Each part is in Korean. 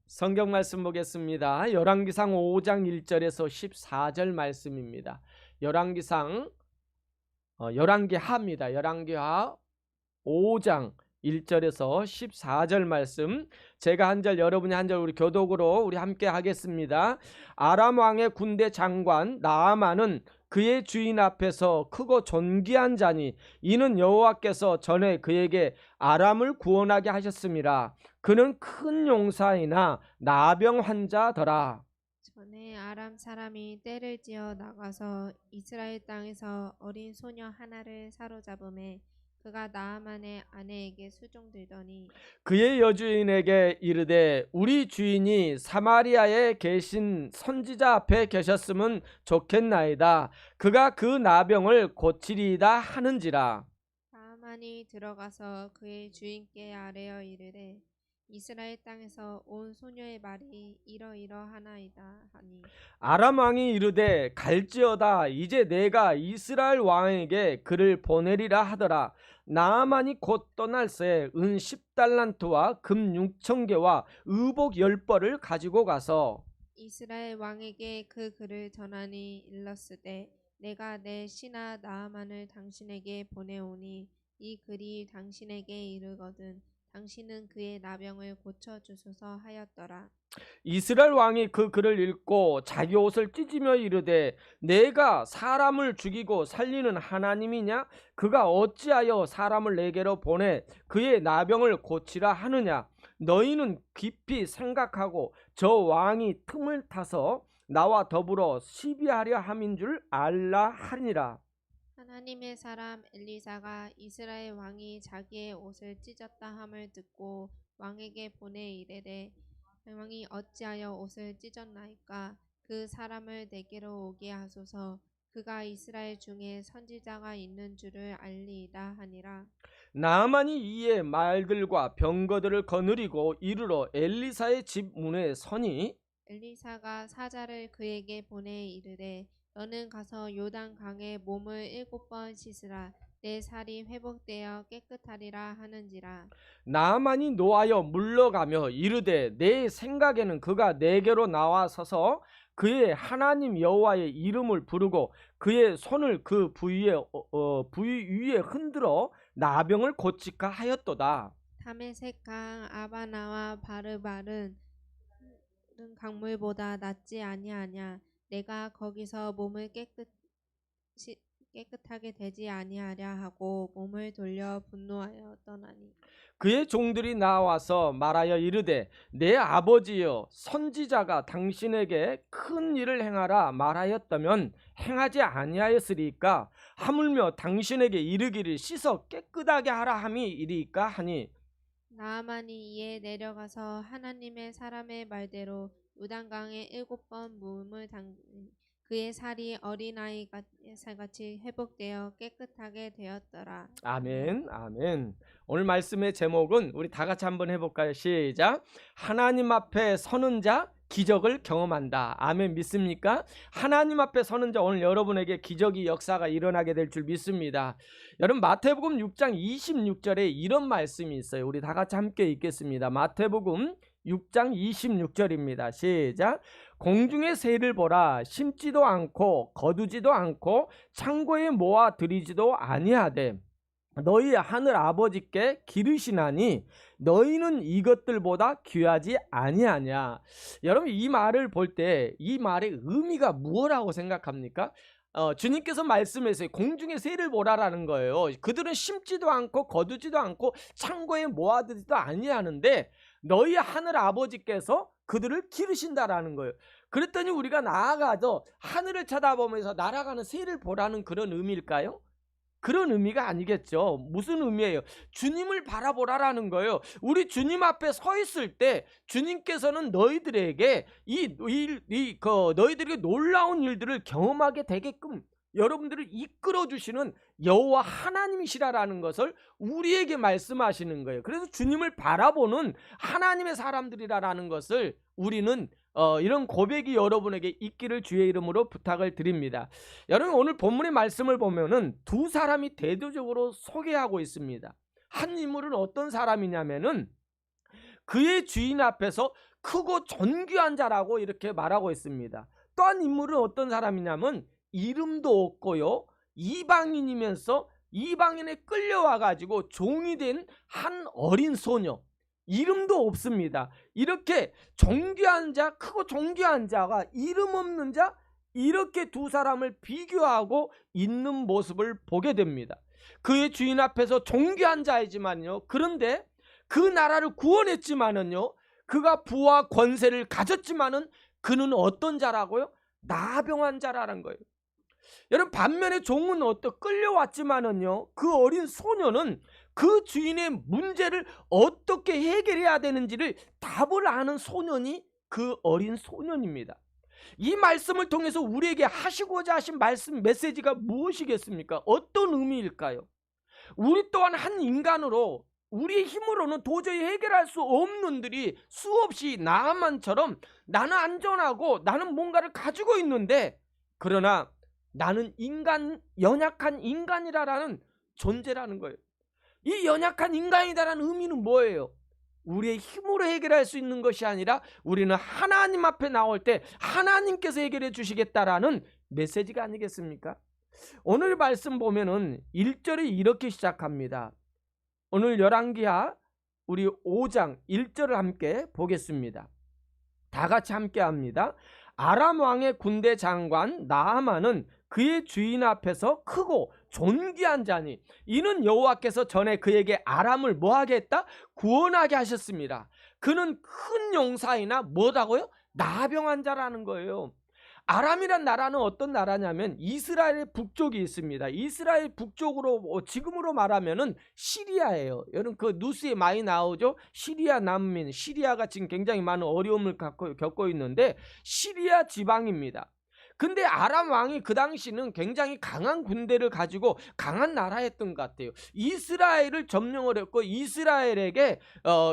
성경 말씀 보겠습니다. 열왕기상 5장 1절에서 14절 말씀입니다. 열왕기하입니다. 열왕기하 5장 1절에서 14절 말씀, 제가 한 절 여러분이 한 절 우리 교독으로 우리 함께 하겠습니다. 아람 왕의 군대 장관 나아만은 그의 주인 앞에서 크고 존귀한 자니 이는 여호와께서 전에 그에게 아람을 구원하게 하셨음이라. 그는 큰 용사이나 나병 환자더라. 전에 아람 사람이 떼를 지어 나가서 이스라엘 땅에서 어린 소녀 하나를 사로잡음에 그가 나아만의 아내에게 수종들더니 그의 여주인에게 이르되 우리 주인이 사마리아에 계신 선지자 앞에 계셨으면 좋겠나이다. 그가 그 나병을 고치리이다 하는지라. 나아만이 들어가서 그의 주인께 아뢰어 이르되 이스라엘 땅에서 온 소녀의 말이 이러이러하나이다 하니 아람 왕이 이르되 갈지어다. 이제 내가 이스라엘 왕에게 그를 보내리라 하더라. 나아만이 곧 떠날새 은 10달란트와 금 6,000개와 의복 10벌을 가지고 가서 이스라엘 왕에게 그 글을 전하니 일렀으되 내가 내 신하 나아만을 당신에게 보내오니 이 글이 당신에게 이르거든 당신은 그의 나병을 고쳐주소서 하였더라. 이스라엘 왕이 그 글을 읽고 자기 옷을 찢으며 이르되 내가 사람을 죽이고 살리는 하나님이냐? 그가 어찌하여 사람을 내게로 보내 그의 나병을 고치라 하느냐? 너희는 깊이 생각하고 저 왕이 틈을 타서 나와 더불어 시비하려 함인 줄 알라 하니라. 하나님의 사람 엘리사가 이스라엘 왕이 자기의 옷을 찢었다 함을 듣고 왕에게 보내 이르되 왕이 어찌하여 옷을 찢었나이까? 그 사람을 내게로 오게 하소서. 그가 이스라엘 중에 선지자가 있는 줄을 알리이다 하니라. 나아만이 이에 말들과 병거들을 거느리고 이르러 엘리사의 집 문에 서니 엘리사가 사자를 그에게 보내 이르되 너는 가서 요단 강에 몸을 7번 씻으라. 내 살이 회복되어 깨끗하리라 하는지라. 나아만이 노하여 물러가며 이르되 내 생각에는 그가 내게로 나와서서 그의 하나님 여호와의 이름을 부르고 그의 손을 그 부위 위에 흔들어 나병을 고칠까 하였도다. 다메섹 강 아바나와 바르발은 강물보다 낫지 아니하냐. 내가 거기서 몸을 깨끗하게 되지 아니하랴 하고 몸을 돌려 분노하여 떠나니 그의 종들이 나와서 말하여 이르되 내 아버지여 선지자가 당신에게 큰 일을 행하라 말하였다면 행하지 아니하였으리까? 하물며 당신에게 이르기를 씻어 깨끗하게 하라 함이 이리까 하니 나아만이 이에 내려가서 하나님의 사람의 말대로 요단강에 7번 몸을 담그니 그의 살이 어린아이 살같이 회복되어 깨끗하게 되었더라. 아멘, 아멘. 오늘 말씀의 제목은 우리 다 같이 한번 해볼까요? 시작. 하나님 앞에 서는 자 기적을 경험한다. 아멘. 믿습니까? 하나님 앞에 서는 자, 오늘 여러분에게 기적이 역사가 일어나게 될 줄 믿습니다. 여러분, 마태복음 6장 26절에 이런 말씀이 있어요. 우리 다 같이 함께 읽겠습니다. 마태복음 6장 26절입니다. 시작. 공중의 새를 보라. 심지도 않고 거두지도 않고 창고에 모아 들이지도 아니하되 너희 하늘 아버지께 기르시나니 너희는 이것들보다 귀하지 아니하냐. 여러분, 이 말을 볼 때 이 말의 의미가 무엇이라고 생각합니까? 주님께서 말씀하세요. 공중의 새를 보라라는 거예요. 그들은 심지도 않고 거두지도 않고 창고에 모아두지도 아니하는데 너희 하늘 아버지께서 그들을 기르신다라는 거예요. 그랬더니 우리가 나아가서 하늘을 쳐다보면서 날아가는 새를 보라는 그런 의미일까요? 그런 의미가 아니겠죠. 무슨 의미예요? 주님을 바라보라라는 거예요. 우리 주님 앞에 서 있을 때 주님께서는 너희들에게 너희들에게 놀라운 일들을 경험하게 되게끔 여러분들을 이끌어 주시는 여호와 하나님이시라라는 것을 우리에게 말씀하시는 거예요. 그래서 주님을 바라보는 하나님의 사람들이라는 것을 우리는 이런 고백이 여러분에게 있기를 주의 이름으로 부탁을 드립니다. 여러분, 오늘 본문의 말씀을 보면은 두 사람이 대조적으로 소개하고 있습니다. 한 인물은 어떤 사람이냐면은 그의 주인 앞에서 크고 존귀한 자라고 이렇게 말하고 있습니다. 또한 인물은 어떤 사람이냐면 이름도 없고요, 이방인이면서 이방인에 끌려와 가지고 종이 된 한 어린 소녀, 이름도 없습니다. 이렇게 존귀한 자, 크고 존귀한 자가 이름 없는 자, 이렇게 두 사람을 비교하고 있는 모습을 보게 됩니다. 그의 주인 앞에서 존귀한 자이지만요, 그런데 그 나라를 구원했지만은요, 그가 부와 권세를 가졌지만은 그는 어떤 자라고요? 나병한 자라는 거예요. 여러분, 반면에 종은 끌려왔지만은요, 그 어린 소녀는 그 주인의 문제를 어떻게 해결해야 되는지를 답을 아는 소년이 그 어린 소년입니다. 이 말씀을 통해서 우리에게 하시고자 하신 말씀 메시지가 무엇이겠습니까? 어떤 의미일까요? 우리 또한 한 인간으로 우리의 힘으로는 도저히 해결할 수 없는 일이 수없이 나만처럼 나는 안전하고 나는 뭔가를 가지고 있는데, 그러나 나는 연약한 인간이라는 존재라는 거예요. 이 연약한 인간이다라는 의미는 뭐예요? 우리의 힘으로 해결할 수 있는 것이 아니라 우리는 하나님 앞에 나올 때 하나님께서 해결해 주시겠다라는 메시지가 아니겠습니까? 오늘 말씀 보면은 1절이 이렇게 시작합니다. 오늘 열왕기하 우리 5장 1절을 함께 보겠습니다. 다 같이 함께 합니다. 아람 왕의 군대 장관 나아만은 그의 주인 앞에서 크고 존귀한 자니 이는 여호와께서 전에 그에게 아람을 뭐하게 했다? 구원하게 하셨습니다. 그는 큰 용사이나 뭐라고요? 나병한 자라는 거예요. 아람이란 나라는 어떤 나라냐면 이스라엘의 북쪽이 있습니다. 이스라엘 북쪽으로 지금으로 말하면은 시리아예요. 여러분 그 뉴스에 많이 나오죠. 시리아 난민, 시리아가 지금 굉장히 많은 어려움을 겪고 있는데 시리아 지방입니다. 근데 아람 왕이 그 당시는 굉장히 강한 군대를 가지고 강한 나라였던 것 같아요. 이스라엘을 점령을 했고 이스라엘에게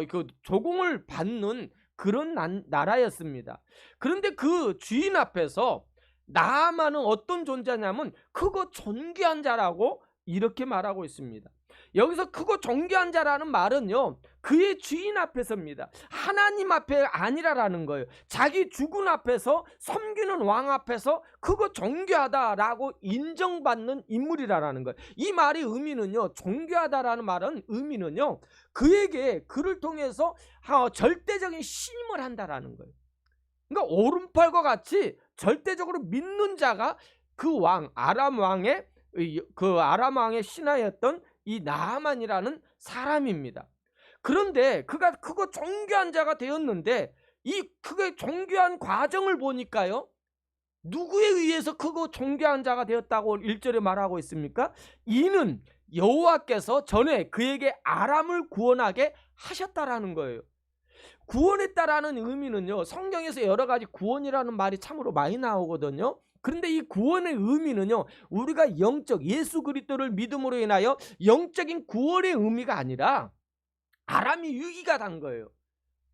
그 조공을 받는 그런 나라였습니다. 그런데 그 주인 앞에서 나아만은 어떤 존재냐면 크고 존귀한 자라고 이렇게 말하고 있습니다. 여기서 크고 존귀한 자라는 말은요, 그의 주인 앞에서입니다. 하나님 앞에 아니라라는 거예요. 자기 주군 앞에서, 섬기는 왕 앞에서 크고 존귀하다라고 인정받는 인물이라는 거예요. 이 말의 의미는요, 존귀하다라는 말은 의미는요, 그를 통해서 절대적인 신임을 한다라는 거예요. 그러니까 오른팔과 같이 절대적으로 믿는 자가 그 왕, 아람 왕의 신하였던 이 나아만이라는 사람입니다. 그런데 그가 크고 존귀한 자가 되었는데 이 크고 존귀한 과정을 보니까요, 누구에 의해서 크고 존귀한 자가 되었다고 1절에 말하고 있습니까? 이는 여호와께서 전에 그에게 아람을 구원하게 하셨다라는 거예요. 구원했다라는 의미는요, 성경에서 여러 가지 구원이라는 말이 참으로 많이 나오거든요. 그런데 이 구원의 의미는요, 우리가 예수 그리스도를 믿음으로 인하여 영적인 구원의 의미가 아니라 아람이 위기가 단 거예요.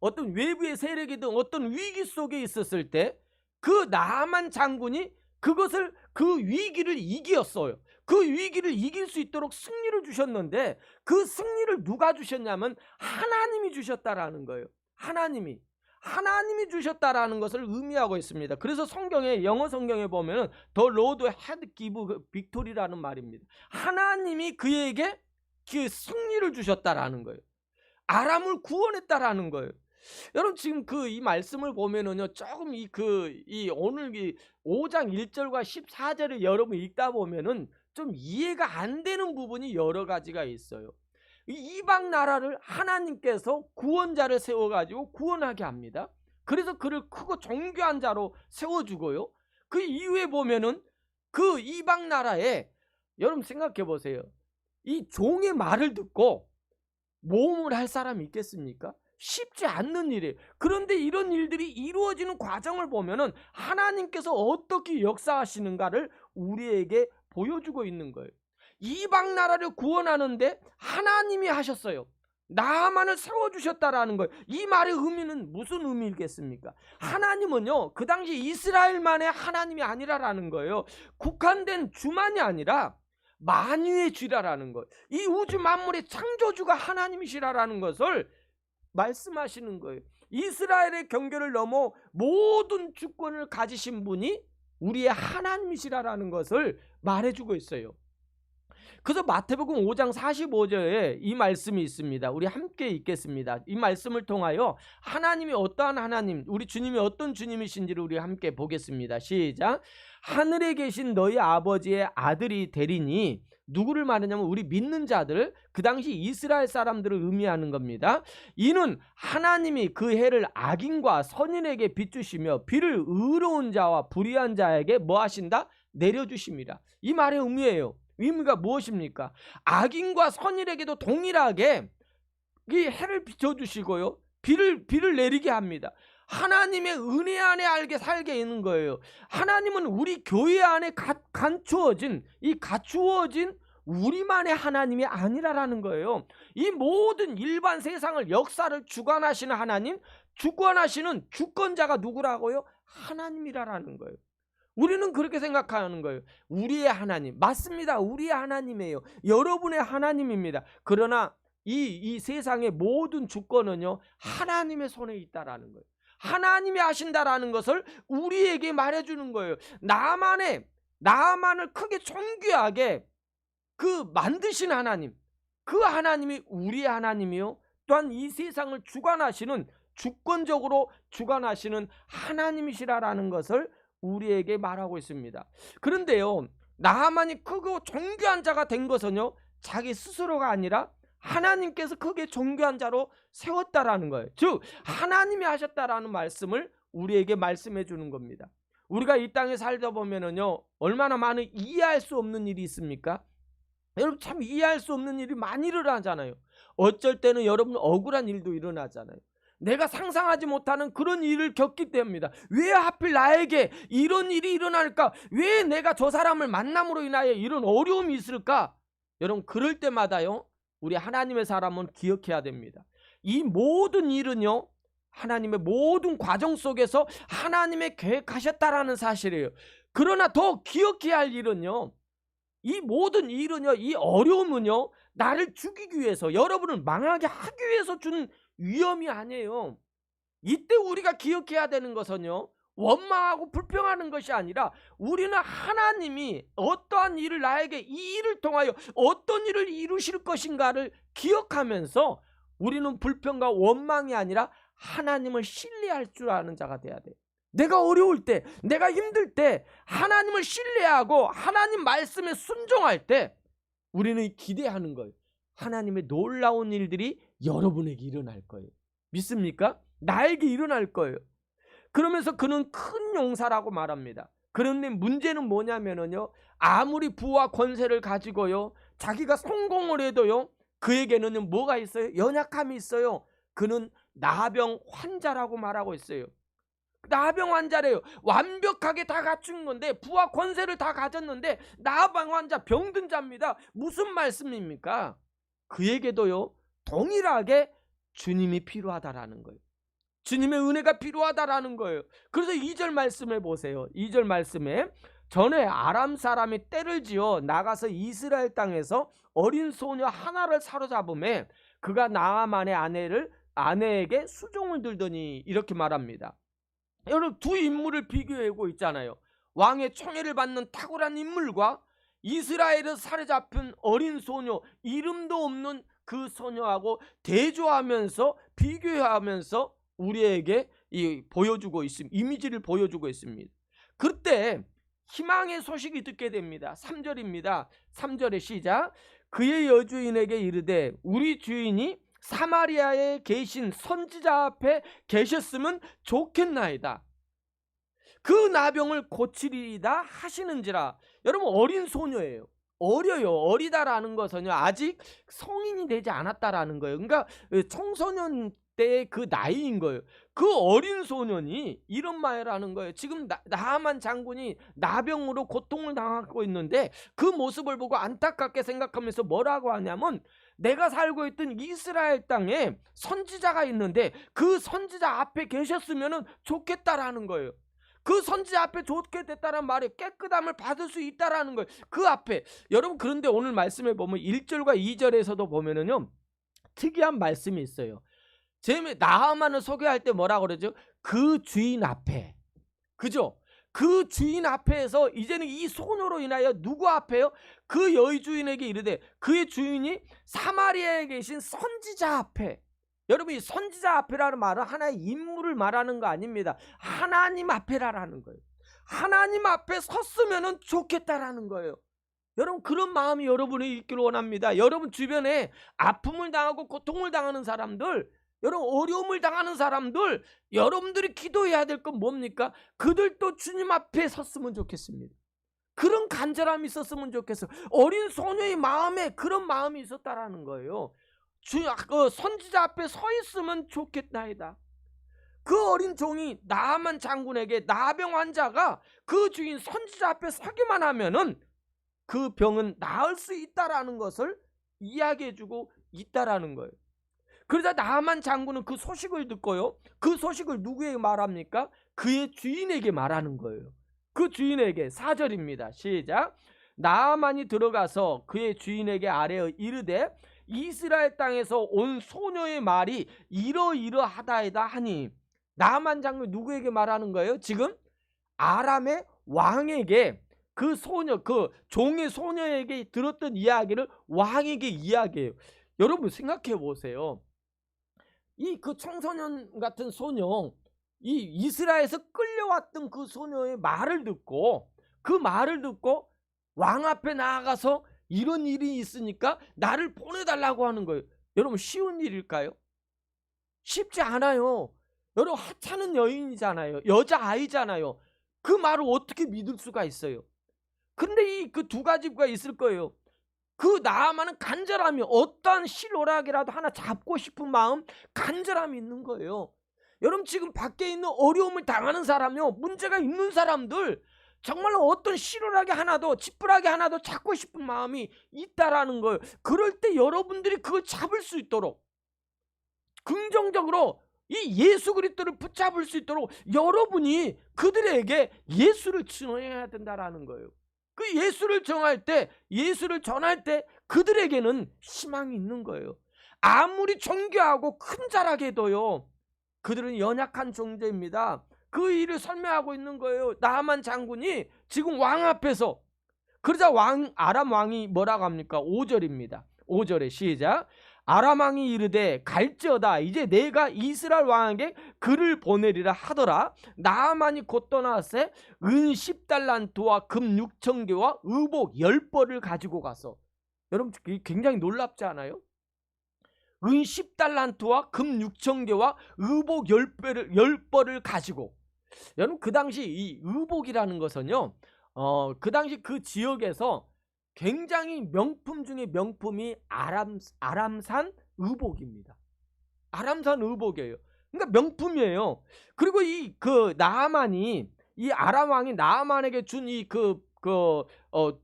어떤 외부의 세력이든 어떤 위기 속에 있었을 때 그 나아만 장군이 그 위기를 이겼어요. 그 위기를 이길 수 있도록 승리를 주셨는데 그 승리를 누가 주셨냐면 하나님이 주셨다라는 거예요. 하나님이 주셨다라는 것을 의미하고 있습니다. 그래서 영어 성경에 보면은 The Lord had give victory라는 말입니다. 하나님이 그에게 그 승리를 주셨다라는 거예요. 아람을 구원했다라는 거예요. 여러분 지금 이 말씀을 보면은요, 조금 오늘 5장 1절과 14절을 여러분 읽다 보면은 좀 이해가 안 되는 부분이 여러 가지가 있어요. 이방 나라를 하나님께서 구원자를 세워가지고 구원하게 합니다. 그래서 그를 크고 존귀한 자로 세워주고요. 그 이후에 보면은 그 이방 나라에 여러분 생각해 보세요. 이 종의 말을 듣고 모험을 할 사람이 있겠습니까? 쉽지 않는 일이에요. 그런데 이런 일들이 이루어지는 과정을 보면은 하나님께서 어떻게 역사하시는가를 우리에게 보여주고 있는 거예요. 이방 나라를 구원하는데 하나님이 하셨어요. 나아만을 세워주셨다라는 거예요. 이 말의 의미는 무슨 의미겠습니까? 하나님은요, 그 당시 이스라엘만의 하나님이 아니라라는 거예요. 국한된 주만이 아니라 만유의 주라라는 것, 이 우주 만물의 창조주가 하나님이시라라는 것을 말씀하시는 거예요. 이스라엘의 경계를 넘어 모든 주권을 가지신 분이 우리의 하나님이시라는 것을 말해주고 있어요. 그래서 마태복음 5장 45절에 이 말씀이 있습니다. 우리 함께 읽겠습니다. 이 말씀을 통하여 하나님이 어떠한 하나님, 우리 주님이 어떤 주님이신지를 우리 함께 보겠습니다. 시작. 하늘에 계신 너희 아버지의 아들이 되리니, 누구를 말하냐면 우리 믿는 자들, 그 당시 이스라엘 사람들을 의미하는 겁니다. 이는 하나님이 그 해를 악인과 선인에게 비추시며 비를 의로운 자와 불의한 자에게 뭐 하신다? 내려주십니다. 이 말의 의미예요. 의미가 무엇입니까? 악인과 선인에게도 동일하게 이 해를 비춰주시고요, 비를 내리게 합니다. 하나님의 은혜 안에 알게 살게 있는 거예요. 하나님은 우리 교회 안에 갖추어진 우리만의 하나님이 아니라라는 거예요. 이 모든 일반 세상을, 역사를 주관하시는 하나님, 주권하시는 주권자가 누구라고요? 하나님이라는 거예요. 우리는 그렇게 생각하는 거예요. 우리의 하나님, 맞습니다. 우리의 하나님이에요. 여러분의 하나님입니다. 그러나 이 세상의 모든 주권은요, 하나님의 손에 있다라는 거예요. 하나님이 하신다라는 것을 우리에게 말해주는 거예요. 나만을 크게 존귀하게 그 만드신 하나님, 그 하나님이 우리의 하나님이요, 또한 이 세상을 주관하시는, 주권적으로 주관하시는 하나님이시라라는 것을 우리에게 말하고 있습니다. 그런데요, 나하만이 크고 존귀한 자가 된 것은요, 자기 스스로가 아니라 하나님께서 크게 존귀한 자로 세웠다라는 거예요. 즉 하나님이 하셨다라는 말씀을 우리에게 말씀해 주는 겁니다. 우리가 이 땅에 살다 보면은요, 얼마나 많은 이해할 수 없는 일이 있습니까? 여러분, 참 이해할 수 없는 일이 많이 일어나잖아요. 어쩔 때는 여러분 억울한 일도 일어나잖아요. 내가 상상하지 못하는 그런 일을 겪기 때문입니다. 왜 하필 나에게 이런 일이 일어날까? 왜 내가 저 사람을 만남으로 인하여 이런 어려움이 있을까? 여러분, 그럴 때마다요, 우리 하나님의 사람은 기억해야 됩니다. 이 모든 일은요, 하나님의 모든 과정 속에서 하나님의 계획하셨다라는 사실이에요. 그러나 더 기억해야 할 일은요, 이 모든 일은요, 이 어려움은요, 나를 죽이기 위해서, 여러분을 망하게 하기 위해서 준 위험이 아니에요. 이때 우리가 기억해야 되는 것은요, 원망하고 불평하는 것이 아니라 우리는 하나님이 어떠한 일을, 나에게 이 일을 통하여 어떤 일을 이루실 것인가를 기억하면서 우리는 불평과 원망이 아니라 하나님을 신뢰할 줄 아는 자가 돼야 돼요. 내가 어려울 때, 내가 힘들 때 하나님을 신뢰하고 하나님 말씀에 순종할 때 우리는 기대하는 거예요. 하나님의 놀라운 일들이 여러분에게 일어날 거예요. 믿습니까? 나에게 일어날 거예요. 그러면서 그는 큰 용사라고 말합니다. 그런데 문제는 뭐냐면요, 아무리 부와 권세를 가지고요, 자기가 성공을 해도요, 그에게는 뭐가 있어요? 연약함이 있어요. 그는 나병 환자라고 말하고 있어요. 나병 환자래요. 완벽하게 다 갖춘 건데, 부와 권세를 다 가졌는데 나병 환자, 병든 자입니다. 무슨 말씀입니까? 그에게도요, 동일하게 주님이 필요하다라는 거예요. 주님의 은혜가 필요하다라는 거예요. 그래서 2절 말씀을 보세요. 2절 말씀에, 전에 아람 사람이 떼를 지어 나가서 이스라엘 땅에서 어린 소녀 하나를 사로잡음에 그가 나아만의 아내에게 수종을 들더니, 이렇게 말합니다. 여러분, 두 인물을 비교하고 있잖아요. 왕의 총애를 받는 탁월한 인물과 이스라엘에서 사로잡힌 어린 소녀, 이름도 없는 그 소녀하고 대조하면서, 비교하면서 우리에게 보여주고 있습니다. 이미지를 보여주고 있습니다. 그때 희망의 소식이 듣게 됩니다. 3절입니다. 3절의 시작. 그의 여주인에게 이르되 우리 주인이 사마리아에 계신 선지자 앞에 계셨으면 좋겠나이다. 그 나병을 고치리이다 하시는지라. 여러분, 어린 소녀예요. 어려요. 어리다라는 것은요, 아직 성인이 되지 않았다라는 거예요. 그러니까 청소년 때의 그 나이인 거예요. 그 어린 소년이 이런 말을 하는 거예요. 지금 나하만 장군이 나병으로 고통을 당하고 있는데 그 모습을 보고 안타깝게 생각하면서 뭐라고 하냐면, 내가 살고 있던 이스라엘 땅에 선지자가 있는데 그 선지자 앞에 계셨으면 좋겠다라는 거예요. 그 선지자 앞에 좋게 됐다는 말이 깨끗함을 받을 수 있다라는 거예요. 그 앞에. 여러분, 그런데 오늘 말씀에 보면 1절과 2절에서도 보면은요, 특이한 말씀이 있어요. 나하만을 소개할 때 뭐라 그러죠? 그 주인 앞에. 그죠? 그 주인 앞에서 이제는 이 소녀로 인하여 누구 앞에요? 그 여의 주인에게 이르되 그의 주인이 사마리아에 계신 선지자 앞에. 여러분, 이 선지자 앞에라는 말은 하나의 인물을 말하는 거 아닙니다. 하나님 앞에라는 거예요. 하나님 앞에 섰으면 좋겠다라는 거예요. 여러분, 그런 마음이 여러분이 있기를 원합니다. 여러분 주변에 아픔을 당하고 고통을 당하는 사람들, 여러분 어려움을 당하는 사람들, 여러분들이 기도해야 될 건 뭡니까? 그들도 주님 앞에 섰으면 좋겠습니다. 그런 간절함이 있었으면 좋겠어요. 어린 소녀의 마음에 그런 마음이 있었다라는 거예요. 선지자 앞에 서 있으면 좋겠나이다. 그 어린 종이 나아만 장군에게 나병 환자가 그 주인 선지자 앞에 서기만 하면은 그 병은 나을 수 있다라는 것을 이야기해주고 있다라는 거예요. 그러자 나아만 장군은 그 소식을 듣고요, 그 소식을 누구에게 말합니까? 그의 주인에게 말하는 거예요. 그 주인에게. 4절입니다. 시작. 나아만이 들어가서 그의 주인에게 아뢰어 이르되 이스라엘 땅에서 온 소녀의 말이 이러이러하다이다 하니. 나아만 장군 누구에게 말하는 거예요? 지금 아람의 왕에게, 그 소녀, 그 종의 소녀에게 들었던 이야기를 왕에게 이야기해요. 여러분 생각해 보세요. 이 그 청소년 같은 소녀, 이 이스라엘에서 끌려왔던 그 소녀의 말을 듣고, 그 말을 듣고 왕 앞에 나아가서 이런 일이 있으니까 나를 보내달라고 하는 거예요. 여러분 쉬운 일일까요? 쉽지 않아요. 여러분 하찮은 여인이잖아요. 여자아이잖아요. 그 말을 어떻게 믿을 수가 있어요? 근데 이 그 두 가지가 있을 거예요. 그 나아만은 간절함이, 어떠한 실오락이라도 하나 잡고 싶은 마음, 간절함이 있는 거예요. 여러분 지금 밖에 있는 어려움을 당하는 사람요, 문제가 있는 사람들, 정말로 어떤 실오락이 하나도, 지푸라기 하나도 잡고 싶은 마음이 있다라는 거예요. 그럴 때 여러분들이 그걸 잡을 수 있도록, 긍정적으로 이 예수 그리스도를 붙잡을 수 있도록 여러분이 그들에게 예수를 전해야 된다라는 거예요. 그 예수를 전할 때 그들에게는 희망이 있는 거예요. 아무리 존귀하고 큰 자라게도요, 그들은 연약한 존재입니다. 그 일을 설명하고 있는 거예요. 나아만 장군이 지금 왕 앞에서. 그러자 아람 왕이 뭐라고 합니까? 5절입니다. 5절에 시작. 아람 왕이 이르되 갈지어다 이제 내가 이스라엘 왕에게 글을 보내리라 하더라. 나아만이 곧 떠나세 은 10달란트와 금 6,000개와 의복 10벌을 가지고 가서. 여러분 굉장히 놀랍지 않아요? 은 10달란트와 금 6,000개와 의복 10벌을 가지고. 여러분 그 당시 이 의복이라는 것은요, 그 당시 그 지역에서 굉장히 명품 중에 명품이 아람산 의복입니다. 아람산 의복이에요. 그러니까 명품이에요. 그리고 이 그 나아만이, 이 아람 왕이 나아만에게 준 이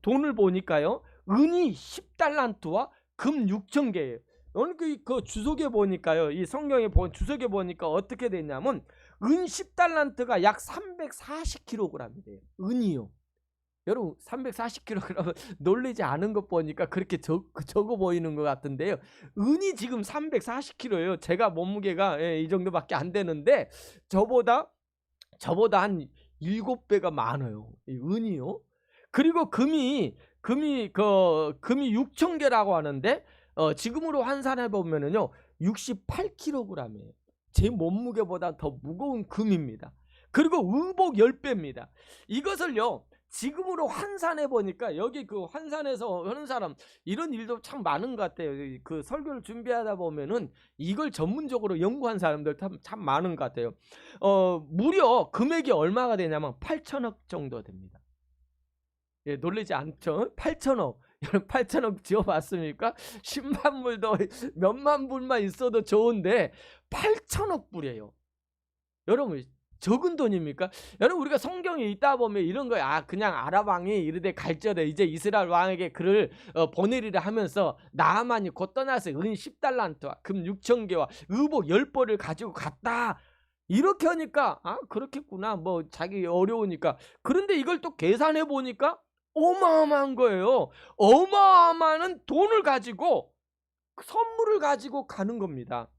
돈을 보니까요, 은이 10달란트와 금 6,000개예요. 오늘 그 주석에 보니까요, 이 성경에 주석에 보니까 어떻게 됐냐면 은 10달란트가 약 340kg이래요. 은이요. 여러분 340kg 놀라지 않은 것 보니까 그렇게 적어 보이는 것 같은데요. 은이 지금 340kg예요. 제가 몸무게가 이 정도밖에 안 되는데 저보다 한 7배가 많아요. 이 은이요. 그리고 금이 6,000개라고 하는데 지금으로 환산해 보면은요 68kg이에요. 제 몸무게보다 더 무거운 금입니다. 그리고 의복 10배입니다. 이것을요 지금으로 환산해 보니까, 여기 그 환산해서 하는 사람, 이런 일도 참 많은 것 같아요. 그 설교를 준비하다 보면은 이걸 전문적으로 연구한 사람들 참 많은 것 같아요. 무려 금액이 얼마가 되냐면 8천억 정도 됩니다. 예, 놀라지 않죠? 8천억. 여러분 8천억 지어봤습니까? 10만 불도 몇만 불만 있어도 좋은데 8천억 불이에요. 여러분 적은 돈입니까? 여러분 우리가 성경에 있다 보면 이런 거예요. 그냥 아람 왕이 이르되 갈지어다 이제 이스라엘 왕에게 글을 보내리라 하면서 나아만이 곧 떠나서 은 10달란트와 금 6,000개와 의복 10벌을 가지고 갔다. 이렇게 하니까 그렇겠구나. 뭐 자기 어려우니까. 그런데 이걸 또 계산해 보니까 어마어마한 거예요. 어마어마한 돈을 가지고, 선물을 가지고 가는 겁니다.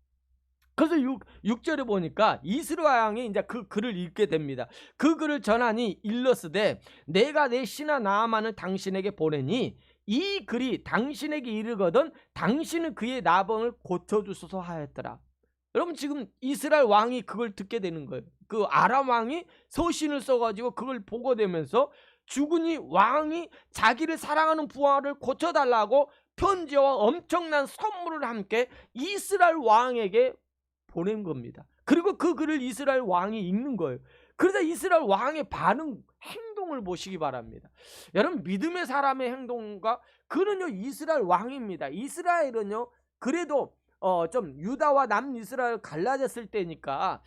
그래서 6절에 보니까 이스라엘 왕이 이제 그 글을 읽게 됩니다. 그 글을 전하니 일러스되 내가 내 신하 나아만을 당신에게 보내니 이 글이 당신에게 이르거든 당신은 그의 나병을 고쳐주소서 하였더라. 여러분 지금 이스라엘 왕이 그걸 듣게 되는 거예요. 그 아람 왕이 서신을 써가지고 그걸 보고 되면서 주군이 왕이 자기를 사랑하는 부하를 고쳐달라고 편지와 엄청난 선물을 함께 이스라엘 왕에게 보낸 겁니다. 그리고 그 글을 이스라엘 왕이 읽는 거예요. 그래서 이스라엘 왕의 반응, 행동을 보시기 바랍니다. 여러분 믿음의 사람의 행동과 그는요 이스라엘 왕입니다. 이스라엘은요 그래도 좀 유다와 남이스라엘 갈라졌을 때니까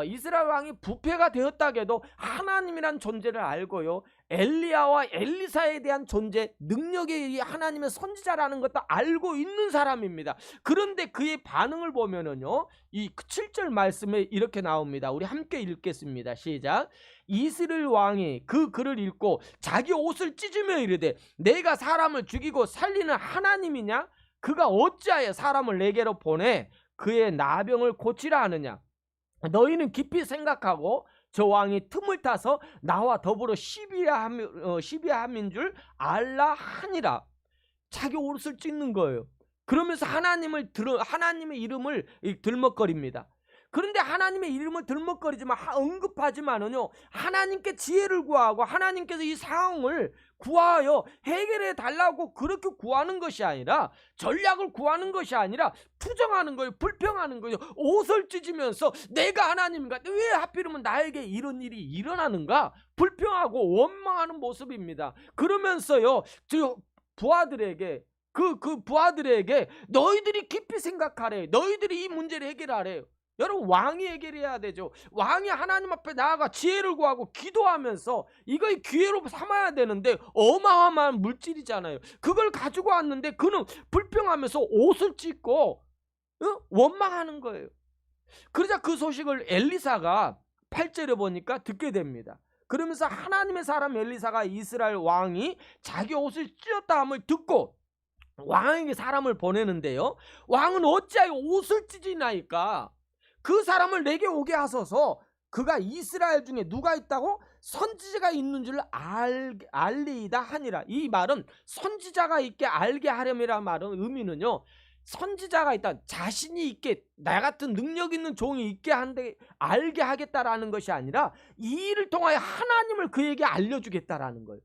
이스라엘 왕이 부패가 되었다 해도 하나님이란 존재를 알고요. 엘리야와 엘리사에 대한 존재, 능력의 하나님의 선지자라는 것도 알고 있는 사람입니다. 그런데 그의 반응을 보면은요. 이 7절 말씀에 이렇게 나옵니다. 우리 함께 읽겠습니다. 시작. 이스라엘 왕이 그 글을 읽고 자기 옷을 찢으며 이르되 내가 사람을 죽이고 살리는 하나님이냐? 그가 어찌하여 사람을 내게로 보내 그의 나병을 고치라 하느냐? 너희는 깊이 생각하고 저 왕이 틈을 타서 나와 더불어 시비함인 줄 알라 하니라. 자기 옷을 찢는 거예요. 그러면서 하나님의 이름을 들먹거립니다. 그런데 하나님의 이름을 들먹거리지만 언급하지만은요 하나님께 지혜를 구하고 하나님께서 이 상황을 구하여 해결해 달라고 그렇게 구하는 것이 아니라 전략을 구하는 것이 아니라 투정하는 거예요. 불평하는 거예요. 옷을 찢으면서 내가 하나님인가? 왜 하필이면 나에게 이런 일이 일어나는가? 불평하고 원망하는 모습입니다. 그러면서요 저 부하들에게 그 부하들에게 너희들이 깊이 생각하래. 너희들이 이 문제를 해결하래요. 여러분 왕이 해결해야 되죠. 왕이 하나님 앞에 나아가 지혜를 구하고 기도하면서 이걸 기회로 삼아야 되는데 어마어마한 물질이잖아요. 그걸 가지고 왔는데 그는 불평하면서 옷을 찢고 원망하는 거예요. 그러자 그 소식을 엘리사가 8절에 보니까 듣게 됩니다. 그러면서 하나님의 사람 엘리사가 이스라엘 왕이 자기 옷을 찢었다 함을 듣고 왕에게 사람을 보내는데요. 왕은 어찌하여 옷을 찢으나이까? 그 사람을 내게 오게 하소서. 그가 이스라엘 중에 누가 있다고? 선지자가 있는 줄 알리이다 하니라. 이 말은 선지자가 있게 알게 하렴이라 말은 의미는요. 선지자가 있다. 자신이 있게 나 같은 능력 있는 종이 있게 알게 하겠다라는 것이 아니라 이 일을 통하여 하나님을 그에게 알려주겠다라는 거예요.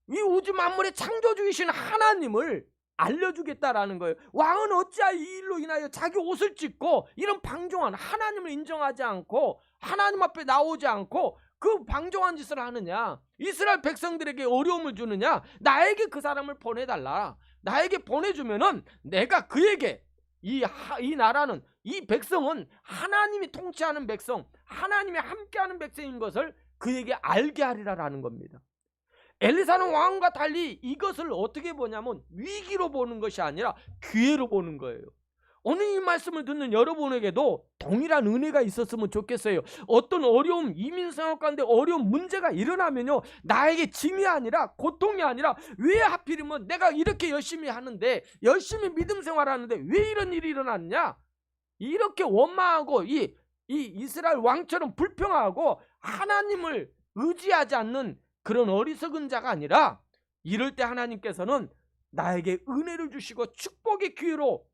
이 우주 만물의 창조주이신 하나님을 알려주겠다라는 거예요. 왕은 어찌하여 이 일로 인하여 자기 옷을 찢고 이런 방종한 하나님을 인정하지 않고 하나님 앞에 나오지 않고 그 방종한 짓을 하느냐? 이스라엘 백성들에게 어려움을 주느냐? 나에게 그 사람을 보내달라. 나에게 보내주면은 내가 그에게 이 나라는 이 백성은 하나님이 통치하는 백성, 하나님이 함께하는 백성인 것을 그에게 알게 하리라라는 겁니다. 엘리사는 왕과 달리 이것을 어떻게 보냐면 위기로 보는 것이 아니라 기회로 보는 거예요. 오늘 이 말씀을 듣는 여러분에게도 동일한 은혜가 있었으면 좋겠어요. 어떤 어려움, 이민생활 가운데 어려운 문제가 일어나면요 나에게 짐이 아니라 고통이 아니라 왜 하필이면 내가 이렇게 열심히 하는데 열심히 믿음 생활하는데 왜 이런 일이 일어났냐? 이렇게 원망하고 이 이스라엘 왕처럼 불평하고 하나님을 의지하지 않는 그런 어리석은 자가 아니라 이럴 때 하나님께서는 나에게 은혜를 주시고 축복의 기회로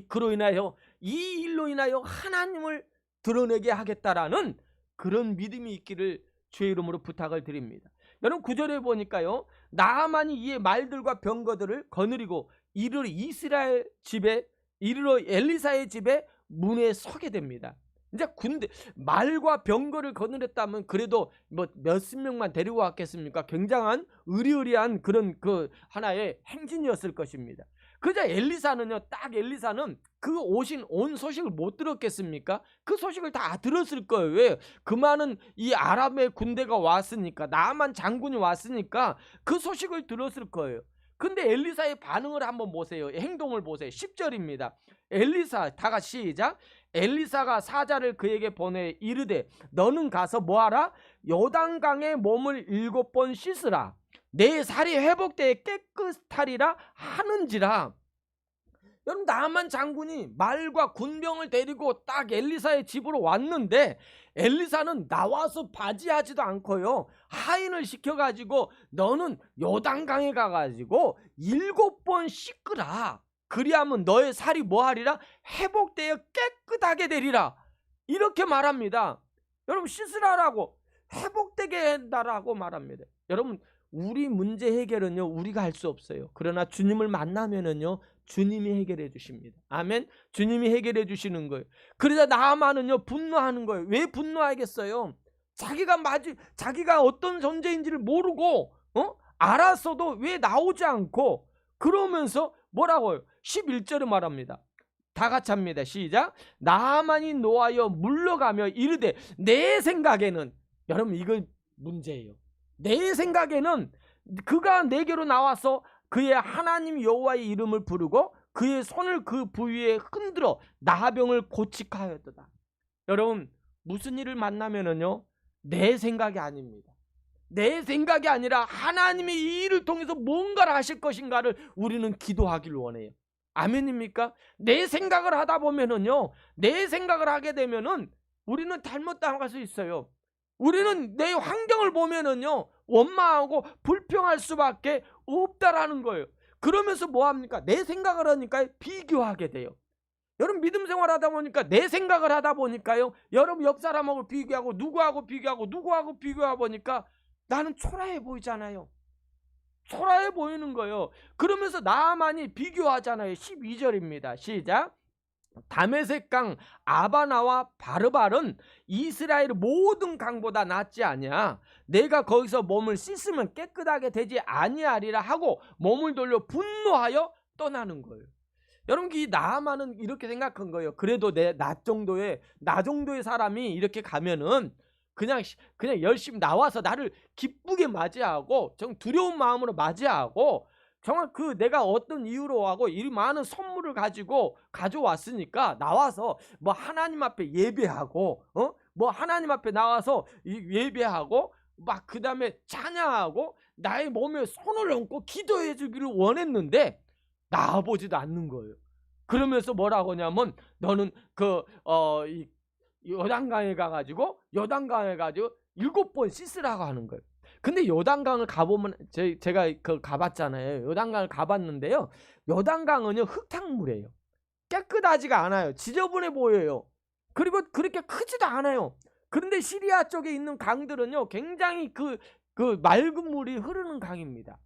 그로 인하여 이 일로 인하여 하나님을 드러내게 하겠다라는 그런 믿음이 있기를 주의 이름으로 부탁을 드립니다. 여러분 9절에 보니까요 나아만이 이의 말들과 병거들을 거느리고 이르러 엘리사의 집에 문에 서게 됩니다. 이제 말과 병거를 거느렸다면 그래도 뭐 몇십 명만 데리고 왔겠습니까? 굉장한 의리의리한 그런 그 하나의 행진이었을 것입니다. 그러자 엘리사는 그 온 소식을 못 들었겠습니까? 그 소식을 다 들었을 거예요. 왜? 그 많은 이 아람의 군대가 왔으니까, 나아만 장군이 왔으니까 그 소식을 들었을 거예요. 근데 엘리사의 반응을 한번 보세요. 행동을 보세요. 10절입니다. 엘리사, 다 같이 시작. 엘리사가 사자를 그에게 보내 이르되 너는 가서 뭐하라? 요단강에 몸을 7번 씻으라. 내 살이 회복되어 깨끗하리라 하는지라. 여러분 나만 장군이 말과 군병을 데리고 딱 엘리사의 집으로 왔는데 엘리사는 나와서 바지하지도 않고요. 하인을 시켜가지고 너는 요단강에 가가지고 7번 씻으라. 그리하면 너의 살이 뭐하리라? 회복되어 깨끗하게 되리라. 이렇게 말합니다. 여러분 씻으라라고 회복되게 한다라고 말합니다. 여러분 우리 문제 해결은요 우리가 할 수 없어요. 그러나 주님을 만나면은요 주님이 해결해 주십니다. 아멘. 주님이 해결해 주시는 거예요. 그러자 나아만은요 분노하는 거예요. 왜 분노하겠어요? 자기가 어떤 존재인지를 모르고 알았어도 왜 나오지 않고 그러면서 뭐라고요? 11절에 말합니다. 다 같이 합니다. 시작. 나아만이 노하여 물러가며 이르되 내 생각에는, 여러분 이거 문제예요. 내 생각에는 그가 내게로 나와서 그의 하나님 여호와의 이름을 부르고 그의 손을 그 부위에 흔들어 나병을 고치카 하였도다. 여러분 무슨 일을 만나면은요 내 생각이 아닙니다. 내 생각이 아니라 하나님이 이 일을 통해서 뭔가를 하실 것인가를 우리는 기도하기를 원해요. 아멘입니까? 내 생각을 하다 보면은요 내 생각을 하게 되면은 우리는 잘못당할 수 있어요. 우리는 내 환경을 보면은요 원망하고 불평할 수밖에 없다라는 거예요. 그러면서 뭐합니까? 내 생각을 하니까 비교하게 돼요. 여러분 믿음 생활하다 보니까 내 생각을 하다 보니까요 여러분 옆 사람하고 비교하고 누구하고 비교하고 보니까 나는 초라해 보이잖아요. 초라해 보이는 거예요. 그러면서 나만이 비교하잖아요. 12절입니다. 시작. 다메섹 강 아바나와 바르발은 이스라엘 모든 강보다 낫지 아니야. 내가 거기서 몸을 씻으면 깨끗하게 되지 아니하리라 하고 몸을 돌려 분노하여 떠나는 거예요. 여러분 이 나아만은 이렇게 생각한 거예요. 그래도 나 정도의 사람이 이렇게 가면은 그냥 열심히 나와서 나를 기쁘게 맞이하고 정 두려운 마음으로 맞이하고 정말 내가 어떤 이유로 하고 이 많은 선물을 가져왔으니까 나와서 뭐 하나님 앞에 예배하고 뭐 하나님 앞에 나와서 예배하고 막 그다음에 찬양하고 나의 몸에 손을 얹고 기도해 주기를 원했는데 나아보지도 않는 거예요. 그러면서 뭐라고 하냐면 너는 요단강에 가가지고 7번 씻으라고 하는 거예요. 근데 요단강을 가보면 제가 가봤잖아요. 요단강을 가봤는데요. 요단강은요 흙탕물이에요. 깨끗하지가 않아요. 지저분해 보여요. 그리고 그렇게 크지도 않아요. 그런데 시리아 쪽에 있는 강들은요 굉장히 그 맑은 물이 흐르는 강입니다.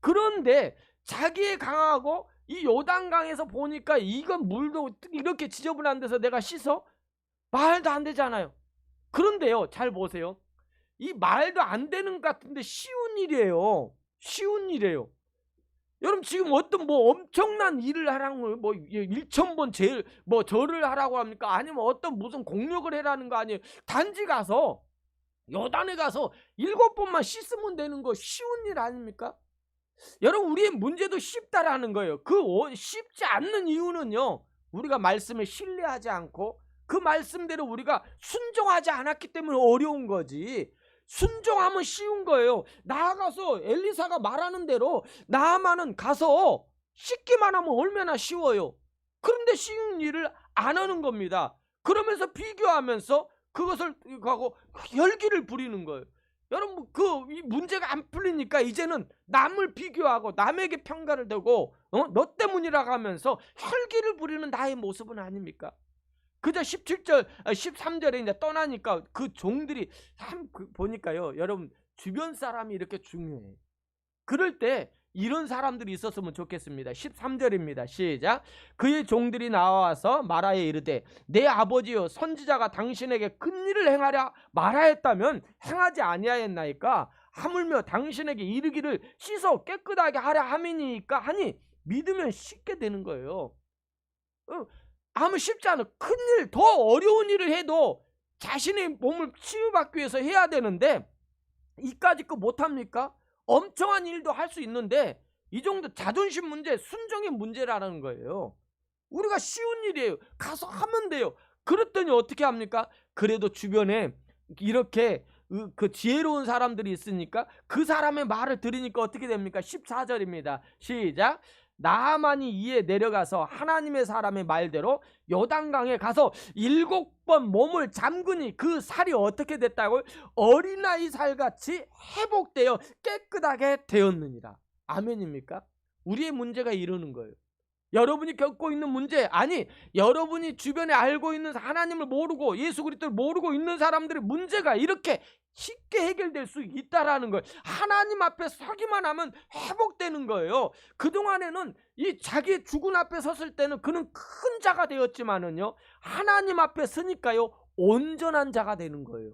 그런데 자기의 강하고 이 요단강에서 보니까 이건 물도 이렇게 지저분한 데서 내가 씻어? 말도 안 되잖아요. 그런데요 잘 보세요. 이 말도 안 되는 것 같은데 쉬운 일이에요. 쉬운 일이에요. 여러분 지금 어떤 뭐 엄청난 일을 하라고 뭐 1000번 제일 뭐 절을 하라고 합니까? 아니면 어떤 무슨 공력을 해라는 거 아니에요. 단지 가서 요단에 가서 7번만 씻으면 되는 거 쉬운 일 아닙니까? 여러분 우리의 문제도 쉽다라는 거예요. 쉽지 않는 이유는요 우리가 말씀을 신뢰하지 않고 그 말씀대로 우리가 순종하지 않았기 때문에 어려운 거지. 순종하면 쉬운 거예요. 나아가서 엘리사가 말하는 대로 나아만은 가서 씻기만 하면 얼마나 쉬워요. 그런데 쉬운 일을 안 하는 겁니다. 그러면서 비교하면서 그것을 하고 혈기를 부리는 거예요. 여러분 이 문제가 안 풀리니까 이제는 남을 비교하고 남에게 평가를 대고 너 때문이라고 하면서 혈기를 부리는 나의 모습은 아닙니까? 그저 17절, 13절에 이제 떠나니까 그 종들이 보니까요. 여러분 주변 사람이 이렇게 중요해요. 그럴 때 이런 사람들이 있었으면 좋겠습니다. 13절입니다. 시작. 그의 종들이 나와서 말하여 이르되 내 아버지여 선지자가 당신에게 큰 일을 행하랴 말하였다면 행하지 아니하였나이까? 하물며 당신에게 이르기를 씻어 깨끗하게 하랴 함이니까 하니 믿으면 쉽게 되는 거예요. 하면 쉽지 않아. 큰일, 더 어려운 일을 해도 자신의 몸을 치유받기 위해서 해야 되는데 이까짓 거 못합니까? 엄청난 일도 할 수 있는데 이 정도 자존심 문제, 순종의 문제라는 거예요. 우리가 쉬운 일이에요. 가서 하면 돼요. 그랬더니 어떻게 합니까? 그래도 주변에 이렇게 그 지혜로운 사람들이 있으니까 그 사람의 말을 들으니까 어떻게 됩니까? 14절입니다. 시작. 나아만이 이에 내려가서 하나님의 사람의 말대로 요단강에 가서 7번 몸을 잠그니 그 살이 어떻게 됐다고요? 어린아이 살같이 회복되어 깨끗하게 되었느니라. 아멘입니까? 우리의 문제가 이러는 거예요. 여러분이 겪고 있는 문제, 아니 여러분이 주변에 알고 있는 하나님을 모르고 예수 그리스도를 모르고 있는 사람들의 문제가 이렇게 쉽게 해결될 수 있다라는 거예요. 하나님 앞에 서기만 하면 회복되는 거예요. 그동안에는 이 자기 죽은 앞에 섰을 때는 그는 큰 자가 되었지만은요, 하나님 앞에 서니까요 온전한 자가 되는 거예요.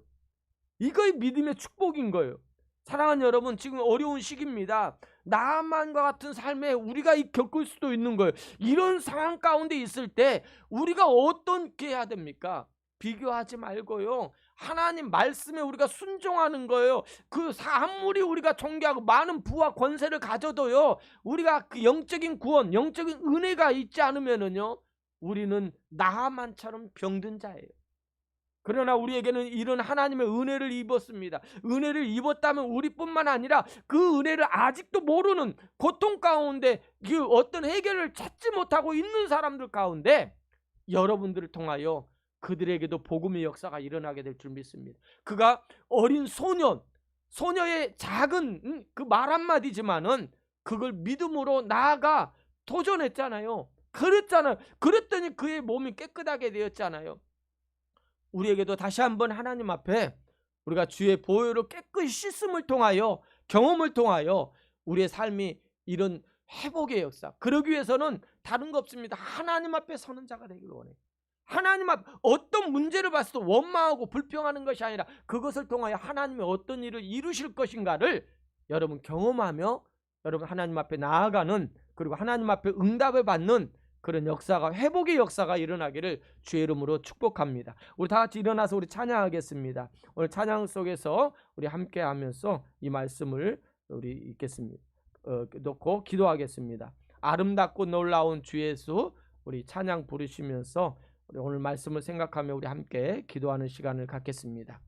이거의 믿음의 축복인 거예요. 사랑하는 여러분, 지금 어려운 시기입니다. 나만과 같은 삶에 우리가 겪을 수도 있는 거예요. 이런 상황 가운데 있을 때 우리가 어떻게 해야 됩니까? 비교하지 말고요, 하나님 말씀에 우리가 순종하는 거예요. 아무리 우리가 존귀하고 많은 부와 권세를 가져도요, 우리가 그 영적인 구원, 영적인 은혜가 있지 않으면은요, 우리는 나만처럼 병든 자예요. 그러나 우리에게는 이런 하나님의 은혜를 입었습니다. 은혜를 입었다면 우리뿐만 아니라 그 은혜를 아직도 모르는 고통 가운데 그 어떤 해결을 찾지 못하고 있는 사람들 가운데 여러분들을 통하여 그들에게도 복음의 역사가 일어나게 될 줄 믿습니다. 그가 어린 소녀의 작은 그 말 한마디지만은 그걸 믿음으로 나아가 도전했잖아요. 그랬더니 그의 몸이 깨끗하게 되었잖아요. 우리에게도 다시 한번 하나님 앞에 우리가 주의 보혈로 깨끗이 씻음을 통하여, 경험을 통하여 우리의 삶이 이런 회복의 역사, 그러기 위해서는 다른 거 없습니다. 하나님 앞에 서는 자가 되기를 원해요. 하나님 앞, 어떤 문제를 봤을 때 원망하고 불평하는 것이 아니라 그것을 통하여 하나님이 어떤 일을 이루실 것인가를 여러분 경험하며 여러분 하나님 앞에 나아가는, 그리고 하나님 앞에 응답을 받는 그런 역사가, 회복의 역사가 일어나기를 주의 이름으로 축복합니다. 우리 다 같이 일어나서 우리 찬양하겠습니다. 오늘 찬양 속에서 우리 함께 하면서 이 말씀을 우리 읽겠습니다. 놓고 기도하겠습니다. 아름답고 놀라운 주 예수, 우리 찬양 부르시면서 우리 오늘 말씀을 생각하며 우리 함께 기도하는 시간을 갖겠습니다.